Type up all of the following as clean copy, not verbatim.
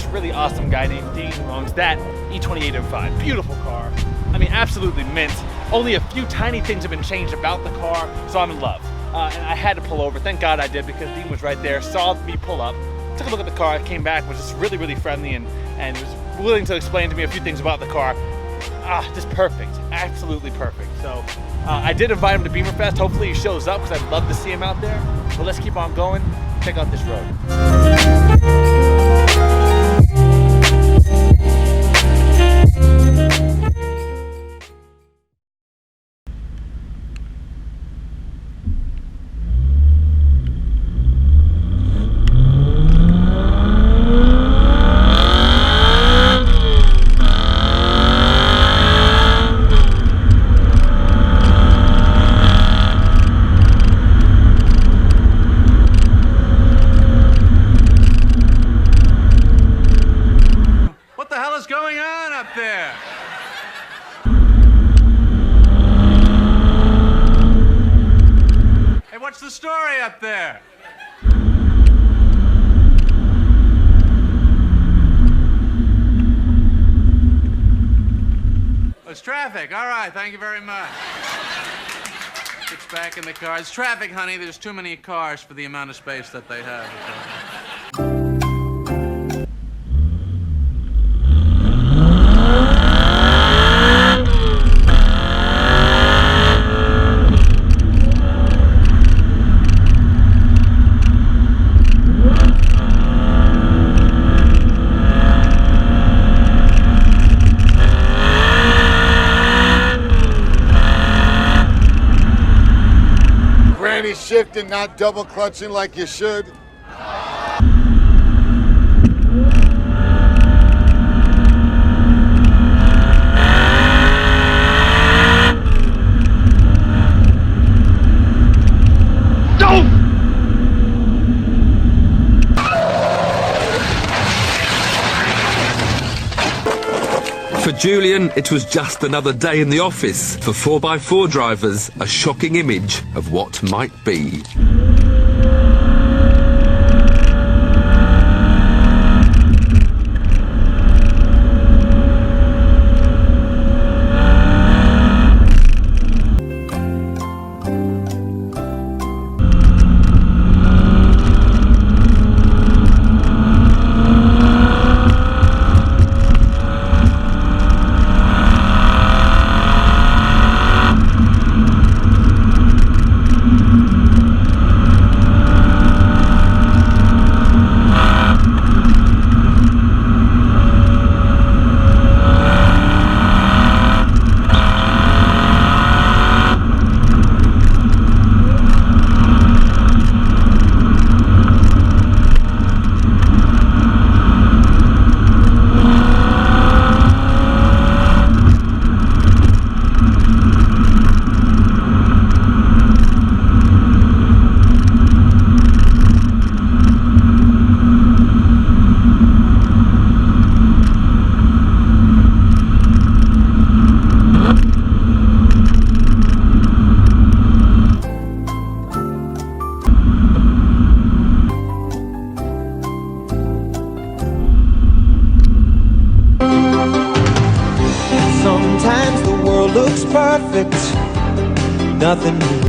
really awesome guy named Dean who owns that E90 M3. Beautiful car. I mean, absolutely mint. Only a few tiny things have been changed about the car, so I'm in love. And I had to pull over. Thank God I did, because Dean was right there, saw me pull up, took a look at the car, came back, was just really, really friendly, and was willing to explain to me a few things about the car. Just perfect, absolutely perfect. So I did invite him to Beamer Fest. Hopefully he shows up, because I'd love to see him out there. But let's keep on going, check out this road. What's the story up there? It's traffic. All right, thank you very much. Gets back in the car. It's traffic, honey. There's too many cars for the amount of space that they have. Shifting, not double clutching like you should. For Julian, it was just another day in the office. For 4x4 drivers, a shocking image of what might be. Sometimes the world looks perfect, nothing. No.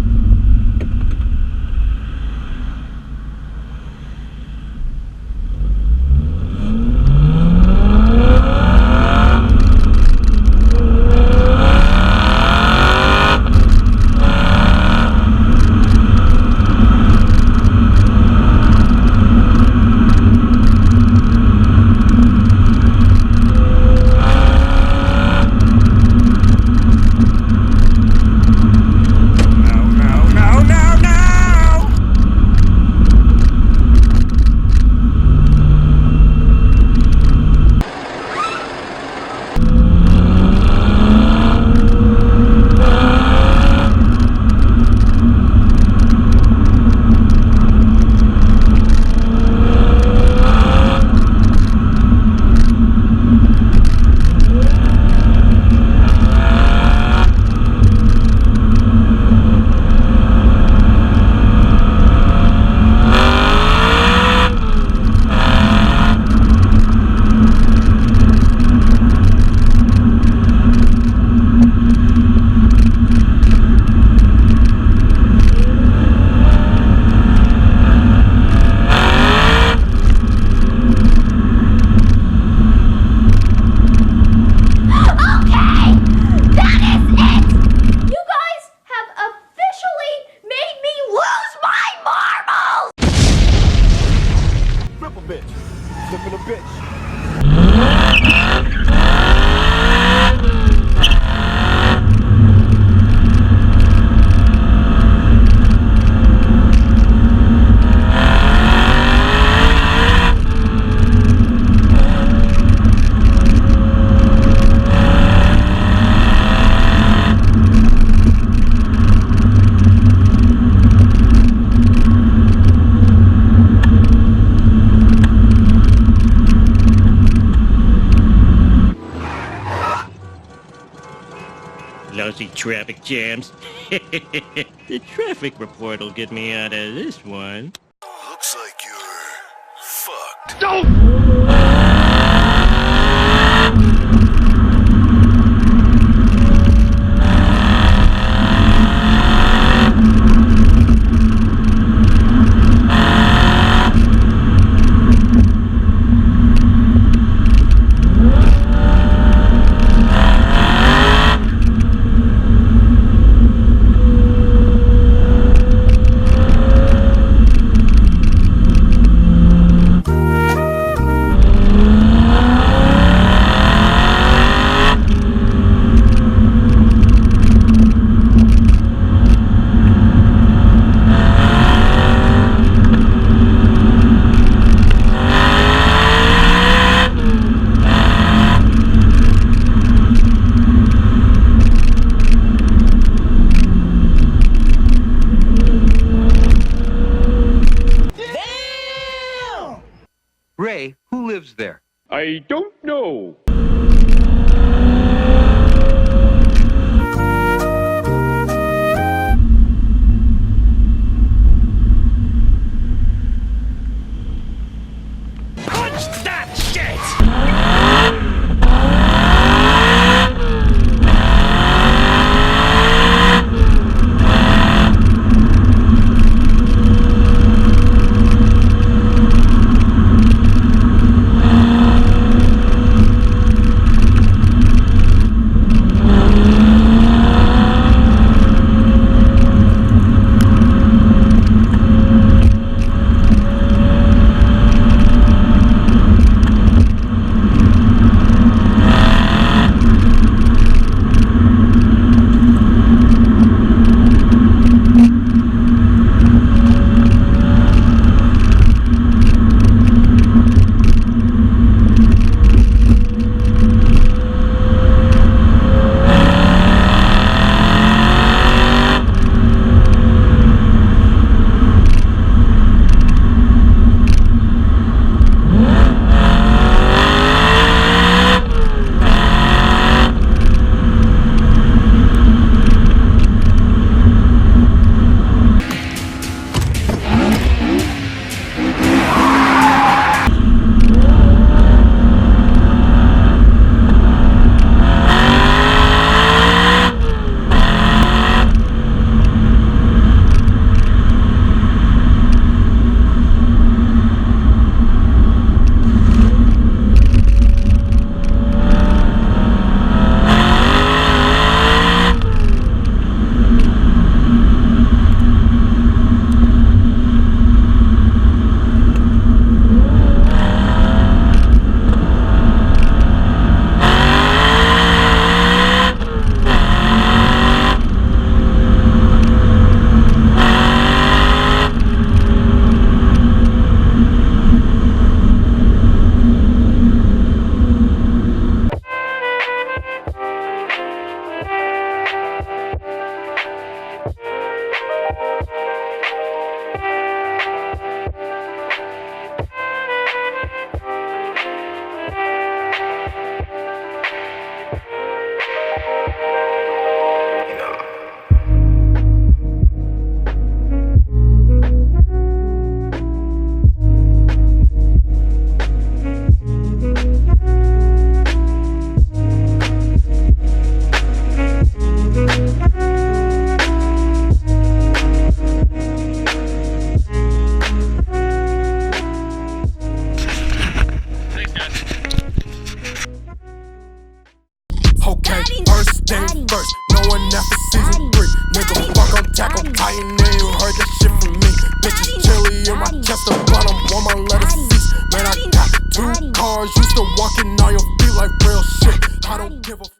Lousy traffic jams. The traffic report will get me out of this one. Looks like you're fucked. Ray, who lives there? I don't know. Punch that shit! cars, you still walking on your feet like real shit. I don't give a